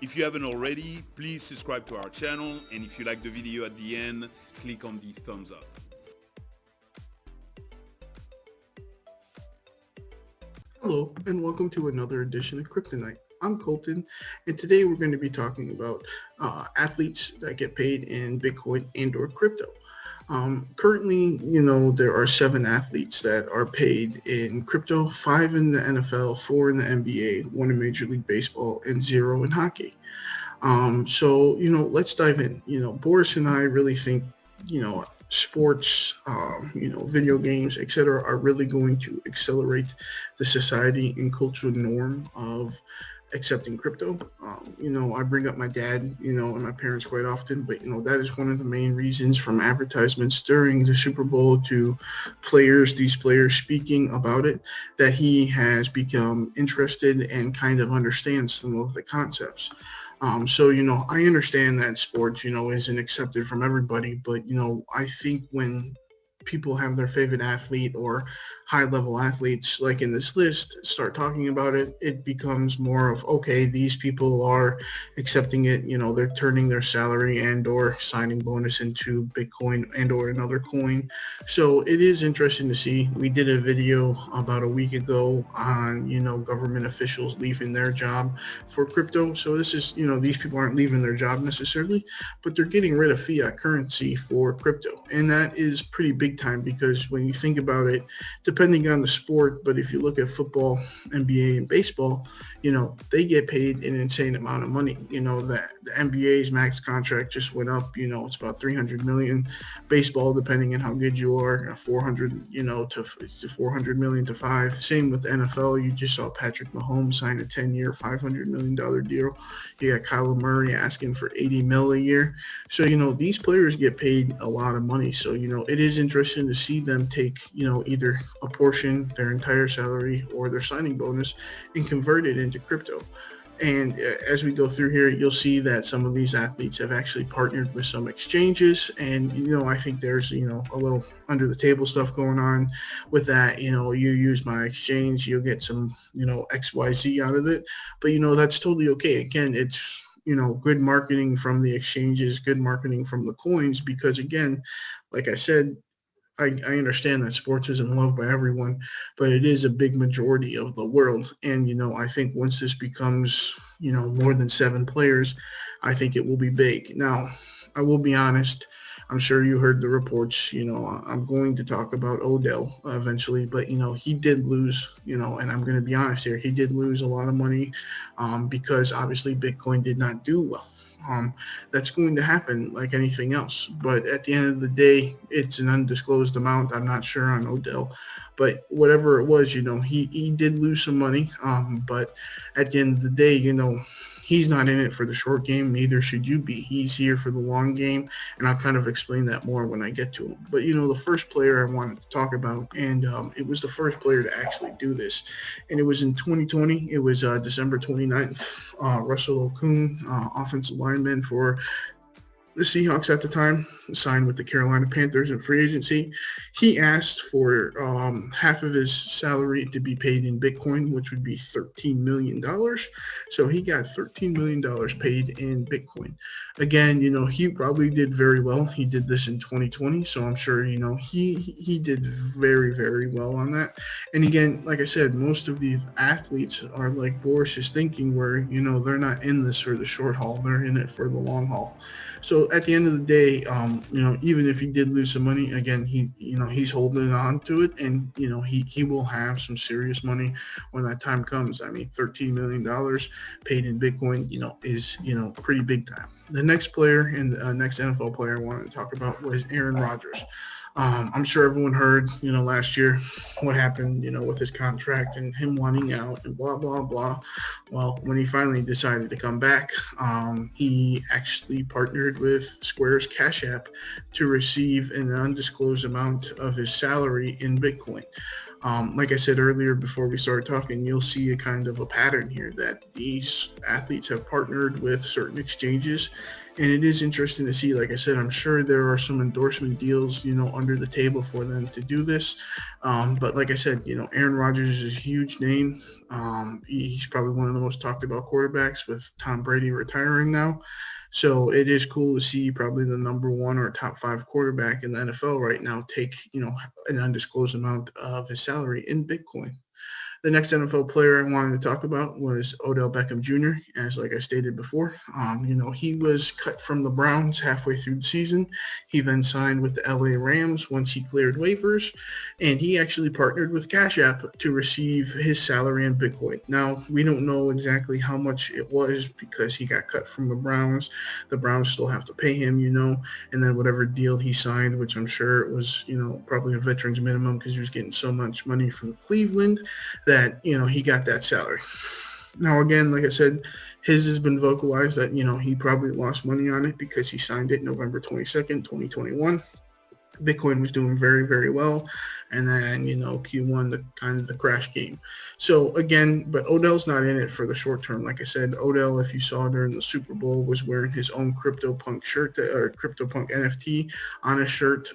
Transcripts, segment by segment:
If you haven't already, please subscribe to our channel, and if you like the video at the end, click on the thumbs up. Hello, and welcome to another edition of Kryptonite. I'm Colton, and today we're going to be talking about athletes that get paid in Bitcoin and or crypto. Currently, there are 7 athletes that are paid in crypto, 5 in the NFL, 4 in the NBA, 1 in Major League Baseball, and 0 in hockey. Let's dive in. Boris and I really think, sports, video games, etc., are really going to accelerate the society and cultural norm of accepting crypto. I bring up my dad, and my parents quite often, but that is one of the main reasons, from advertisements during the Super Bowl to these players speaking about it, that he has become interested and kind of understands some of the concepts. I understand that sports, isn't accepted from everybody, but, I think when people have their favorite athlete or high level athletes, like in this list, start talking about it, it becomes more of, okay, these people are accepting it, they're turning their salary and or signing bonus into Bitcoin and or another coin. So it is interesting to see. We did a video about a week ago on, government officials leaving their job for crypto. So this is, these people aren't leaving their job necessarily, but they're getting rid of fiat currency for crypto. And that is pretty big time, because when you think about it, depending on the sport, but if you look at football, NBA, and baseball, they get paid an insane amount of money. The NBA's max contract just went up, it's about 300 million. Baseball, depending on how good you are, 400, to 400 million to 5. Same with the NFL. You just saw Patrick Mahomes sign a 10-year, $500 million deal. You got Kyler Murray asking for 80 mil a year. So, these players get paid a lot of money. So, it is interesting to see them take, either a portion, their entire salary, or their signing bonus, and convert it into crypto. And as we go through here, you'll see that some of these athletes have actually partnered with some exchanges. And, I think there's, a little under the table stuff going on with that. You use my exchange, you'll get some, XYZ out of it. But, that's totally okay. Again, it's, good marketing from the exchanges, good marketing from the coins, because again, like I said, I understand that sports isn't loved by everyone, but it is a big majority of the world. And, I think once this becomes, more than 7 players, I think it will be big. Now, I will be honest. I'm sure you heard the reports. I'm going to talk about Odell eventually, but, he did lose, and I'm going to be honest here, he did lose a lot of money because obviously Bitcoin did not do well. That's going to happen like anything else. But at the end of the day, it's an undisclosed amount. I'm not sure on Odell, but whatever it was, he did lose some money. But at the end of the day, he's not in it for the short game. Neither should you be. He's here for the long game. And I'll kind of explain that more when I get to him. But, the first player I wanted to talk about, and it was the first player to actually do this. And it was in 2020. It was December 29th. Russell Okung, offensive lineman for the Seahawks at the time, signed with the Carolina Panthers in free agency. He asked for half of his salary to be paid in Bitcoin, which would be $13 million. So he got $13 million paid in Bitcoin. Again, he probably did very well. He did this in 2020, so I'm sure, he did very, very well on that. And again, like I said, most of these athletes are like Boris is thinking, where, they're not in this for the short haul. They're in it for the long haul. So at the end of the day, even if he did lose some money, again, he's holding on to it, and he will have some serious money when that time comes. I mean, $13 million paid in Bitcoin, is pretty big time. The next player and the next NFL player I wanted to talk about was Aaron Rodgers. I'm sure everyone heard, last year what happened, with his contract and him wanting out and blah, blah, blah. Well, when he finally decided to come back, he actually partnered with Square's Cash App to receive an undisclosed amount of his salary in Bitcoin. Like I said earlier, before we started talking, you'll see a kind of a pattern here that these athletes have partnered with certain exchanges, And it is interesting to see. Like I said, I'm sure there are some endorsement deals, under the table for them to do this. But like I said, Aaron Rodgers is a huge name. He's probably one of the most talked about quarterbacks, with Tom Brady retiring now. So it is cool to see probably the number one or top five quarterback in the NFL right now take, an undisclosed amount of his salary in Bitcoin. The next NFL player I wanted to talk about was Odell Beckham Jr. As like I stated before, he was cut from the Browns halfway through the season. He then signed with the LA Rams once he cleared waivers, and he actually partnered with Cash App to receive his salary in Bitcoin. Now, we don't know exactly how much it was because he got cut from the Browns. The Browns still have to pay him, and then whatever deal he signed, which I'm sure it was, probably a veteran's minimum because he was getting so much money from Cleveland, that he got that salary. Now again, like I said, his has been vocalized that he probably lost money on it because he signed it November 22nd, 2021. Bitcoin was doing very, very well, and then Q1, the crash came. So again, but Odell's not in it for the short term. Like I said, Odell, if you saw during the Super Bowl, was wearing his own CryptoPunk shirt, or CryptoPunk NFT on his shirt.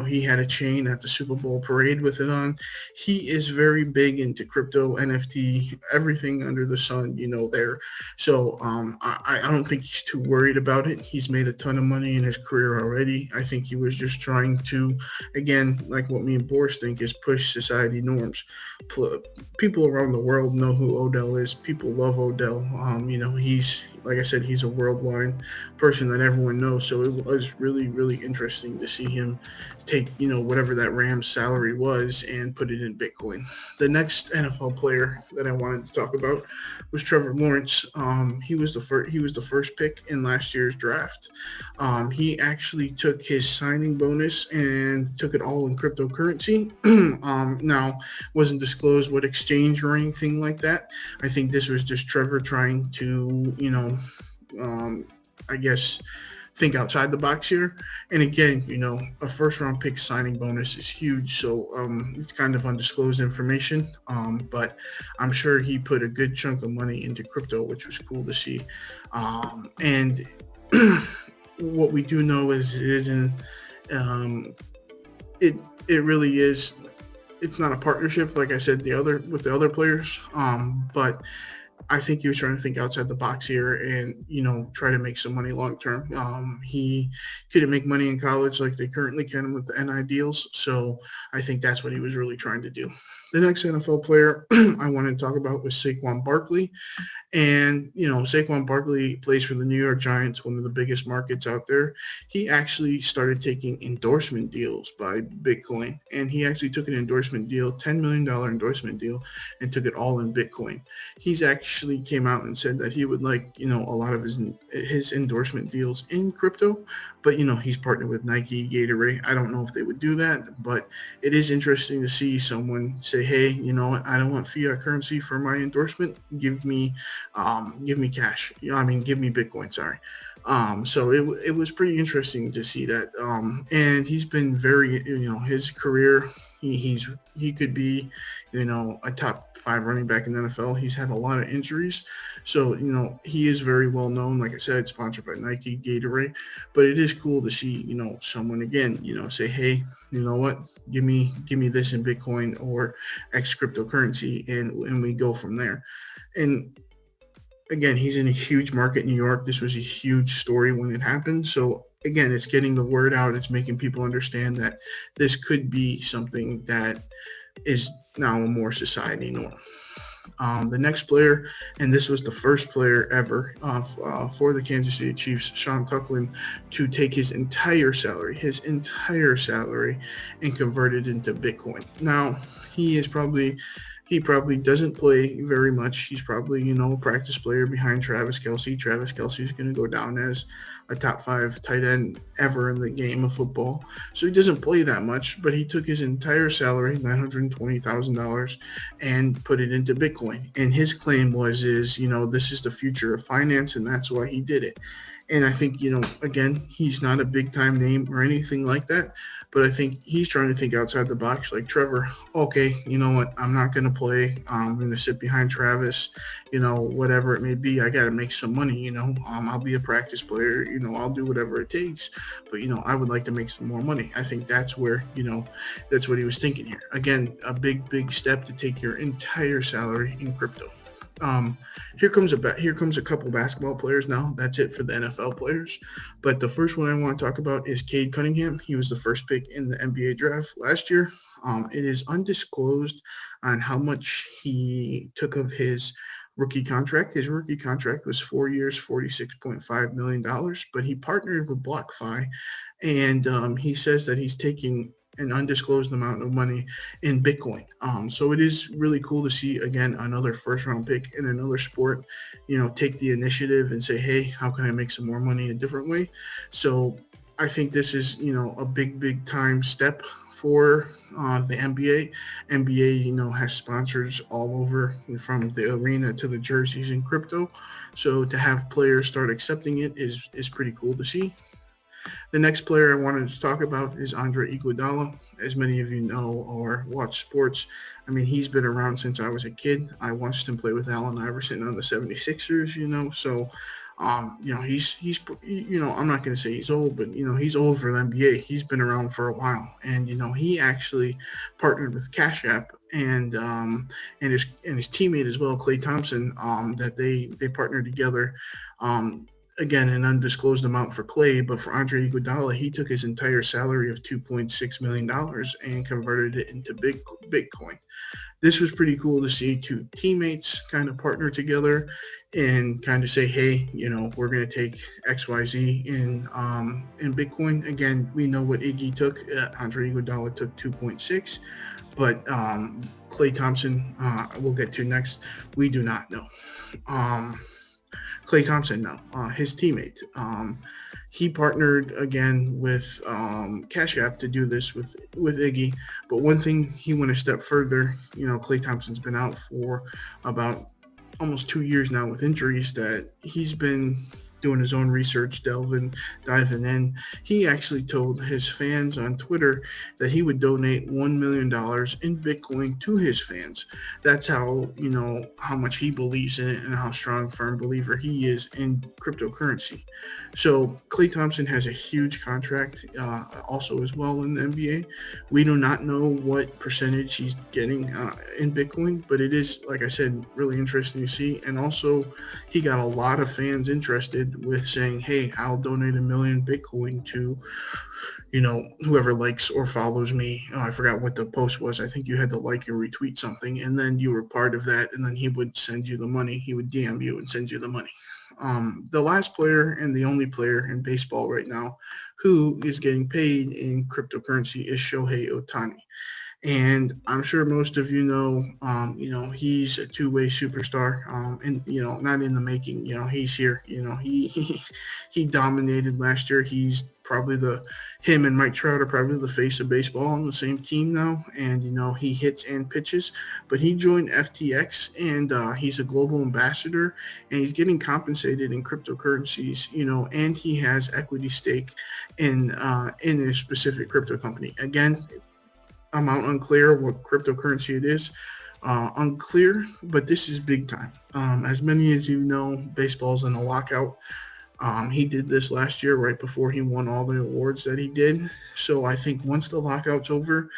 He had a chain at the Super Bowl parade with it on. He is very big into crypto, NFT, everything under the sun, there. So I don't think he's too worried about it. He's made a ton of money in his career already. I think he was just trying to, again, like what me and Boris think, is push society norms. People around the world know who Odell is. People love Odell. He's, like I said, he's a worldwide person that everyone knows. So it was really, really interesting to see him take, whatever that Rams salary was and put it in Bitcoin. The next NFL player that I wanted to talk about was Trevor Lawrence. He was the first pick in last year's draft. He actually took his signing bonus and took it all in cryptocurrency. Now, wasn't disclosed what exchange or anything like that. I think this was just Trevor trying to, I guess, think outside the box here. And again, a first round pick signing bonus is huge. So it's kind of undisclosed information. But I'm sure he put a good chunk of money into crypto, which was cool to see. And what we do know is it really is. It's not a partnership, like I said, with the other players. But I think he was trying to think outside the box here and, try to make some money long term. He couldn't make money in college like they currently can with the NI deals. So I think that's what he was really trying to do. The next NFL player I wanted to talk about was Saquon Barkley. And, Saquon Barkley plays for the New York Giants, one of the biggest markets out there. He actually started taking endorsement deals by Bitcoin. And he actually took an endorsement deal, $10 million endorsement deal, and took it all in Bitcoin. He's actually came out and said that he would like, a lot of his endorsement deals in crypto. But, he's partnered with Nike, Gatorade. I don't know if they would do that. But it is interesting to see someone say, hey, you know what? I don't want fiat currency for my endorsement. Give me cash. Give me Bitcoin. Sorry. So it was pretty interesting to see that. And he's been very, his career, he could be, a top 5 running back in the NFL. He's had a lot of injuries. So, he is very well known, like I said, sponsored by Nike, Gatorade. But it is cool to see, someone again, say, hey, you know what, give me this in Bitcoin or X cryptocurrency, and we go from there. And again, he's in a huge market in New York. This was a huge story when it happened. So again, it's getting the word out. It's making people understand that this could be something that is now a more society norm. The next player, and this was the first player ever for the Kansas City Chiefs, Sean Tucklin, to take his entire salary, and convert it into Bitcoin. Now, he probably doesn't play very much. He's probably, a practice player behind Travis Kelce. Travis Kelce is going to go down as a top 5 tight end ever in the game of football. So he doesn't play that much, but he took his entire salary, $920,000, and put it into Bitcoin. And his claim is, this is the future of finance, and that's why he did it. And I think, again, he's not a big time name or anything like that, but I think he's trying to think outside the box. Like Trevor, okay, you know what? I'm not going to play. I'm going to sit behind Travis, whatever it may be. I got to make some money, I'll be a practice player, I'll do whatever it takes. But, I would like to make some more money. I think that's where, that's what he was thinking here. Again, a big, big step to take your entire salary in crypto. Um, here comes a couple basketball players now. That's it for the NFL players. But the first one I want to talk about is Cade Cunningham. He was the first pick in the NBA draft last year. It is undisclosed on how much he took of his rookie contract. His rookie contract was 4 years, $46.5 million. But he partnered with BlockFi, and he says that he's taking an undisclosed amount of money in Bitcoin. So it is really cool to see, again, another first round pick in another sport, take the initiative and say, hey, how can I make some more money a different way? So I think this is, a big, big time step for the NBA. NBA, has sponsors all over, from the arena to the jerseys in crypto. So to have players start accepting it is pretty cool to see. The next player I wanted to talk about is Andre Iguodala. As many of you know or watch sports, I mean, he's been around since I was a kid. I watched him play with Allen Iverson on the 76ers, so he's I'm not going to say he's old, but he's old for the NBA. He's been around for a while, and he actually partnered with Cash App and his teammate as well, Klay Thompson, that they partnered together. Again, an undisclosed amount for Klay, but for Andre Iguodala, he took his entire salary of $2.6 million and converted it into Bitcoin. This was pretty cool to see two teammates kind of partner together and kind of say, hey, we're going to take XYZ in Bitcoin. Again, we know what Iggy took. Andre Iguodala took 2.6, but Klay Thompson, we'll get to next. We do not know. Klay Thompson, no, his teammate. He partnered again with Cash App to do this with Iggy. But one thing, he went a step further. Klay Thompson's been out for about almost 2 years now with injuries, that he's been doing his own research, diving in. He actually told his fans on Twitter that he would donate $1 million in Bitcoin to his fans. That's how much he believes in it and how strong, firm believer he is in cryptocurrency. So Klay Thompson has a huge contract also as well in the NBA. We do not know what percentage he's getting in Bitcoin, but it is, like I said, really interesting to see. And also, he got a lot of fans interested with saying, hey, I'll donate $1 million Bitcoin to, whoever likes or follows me. I forgot what the post was. I think you had to like or retweet something, and then you were part of that, and then he would send you the money. He would DM you and send you the money. The last player and the only player in baseball right now who is getting paid in cryptocurrency is Shohei Ohtani. And I'm sure most of he's a two-way superstar, and not in the making. He's here. He dominated last year. He's probably him and Mike Trout are probably the face of baseball on the same team now. And he hits and pitches. But he joined FTX, and he's a global ambassador, and he's getting compensated in cryptocurrencies. And he has equity stake in a specific crypto company. Again, amount unclear, what cryptocurrency it is, unclear, but this is big time. As many as you know, baseball's in a lockout. He did this last year right before he won all the awards that he did. So I think once the lockout's over,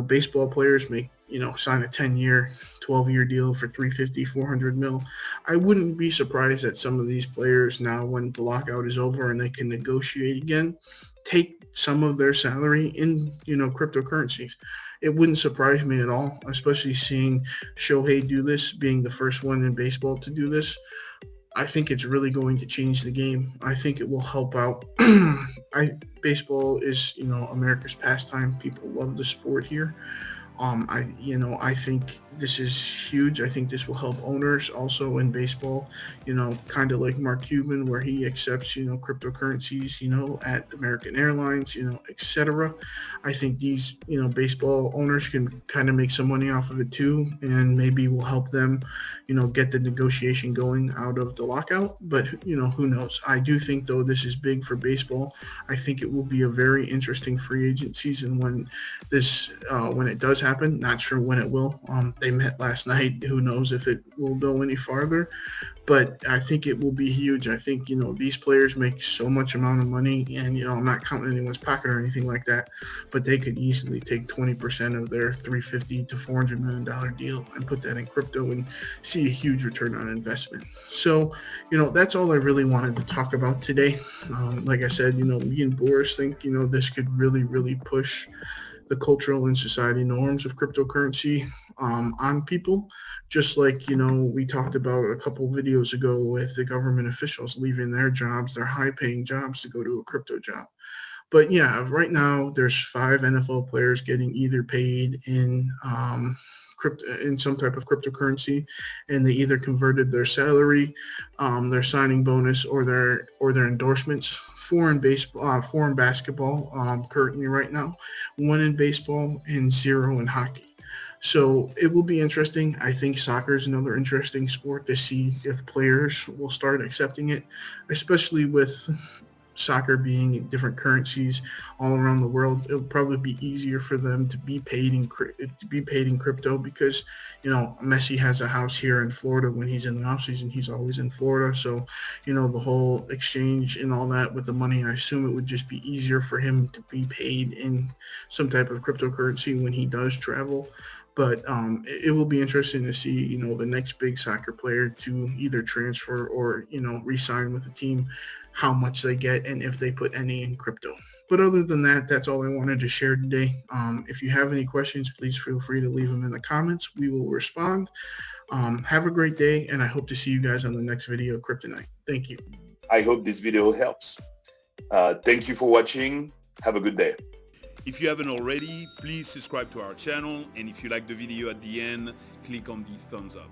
baseball players make, sign a 10-year, 12-year deal for $350, $400 million. I wouldn't be surprised that some of these players now, when the lockout is over and they can negotiate again, take some of their salary in, cryptocurrencies. It wouldn't surprise me at all, especially seeing Shohei do this, being the first one in baseball to do this. I think it's really going to change the game. I think it will help out. Baseball is, America's pastime. People love the sport here. I think this is huge. I think this will help owners also in baseball, kind of like Mark Cuban, where he accepts, cryptocurrencies, at American Airlines, etc. I think these, baseball owners can kind of make some money off of it too, and maybe will help them, get the negotiation going out of the lockout. But, who knows? I do think, though, this is big for baseball. I think it will be a very interesting free agent season when it does happen. Not sure when it will. They met last night. Who knows if it will go any farther? But I think it will be huge. I think, these players make so much amount of money, and, I'm not counting anyone's pocket or anything like that, but they could easily take 20% of their $350 to $400 million deal and put that in crypto and see a huge return on investment. So, that's all I really wanted to talk about today. Like I said, me and Boris think, this could really, really push the cultural and society norms of cryptocurrency on people, just like we talked about a couple videos ago with the government officials leaving their jobs, their high-paying jobs, to go to a crypto job. But yeah, right now there's 5 NFL players getting either paid in in some type of cryptocurrency, and they either converted their salary, their signing bonus, or their endorsements. 4 in baseball, 4 in basketball currently right now, 1 in baseball, and 0 in hockey. So it will be interesting. I think soccer is another interesting sport to see if players will start accepting it, especially with soccer being in different currencies all around the world. It'll probably be easier for them to be paid in crypto because Messi has a house here in Florida. When he's in the off season, he's always in Florida. So the whole exchange and all that with the money, I assume it would just be easier for him to be paid in some type of cryptocurrency when he does travel. But it will be interesting to see, the next big soccer player to either transfer or, re-sign with the team, how much they get and if they put any in crypto. But other than that, that's all I wanted to share today. If you have any questions, please feel free to leave them in the comments. We will respond. Have a great day, and I hope to see you guys on the next video of Kryptonite. Thank you. I hope this video helps. Thank you for watching. Have a good day. If you haven't already, please subscribe to our channel, and if you like the video at the end, click on the thumbs up.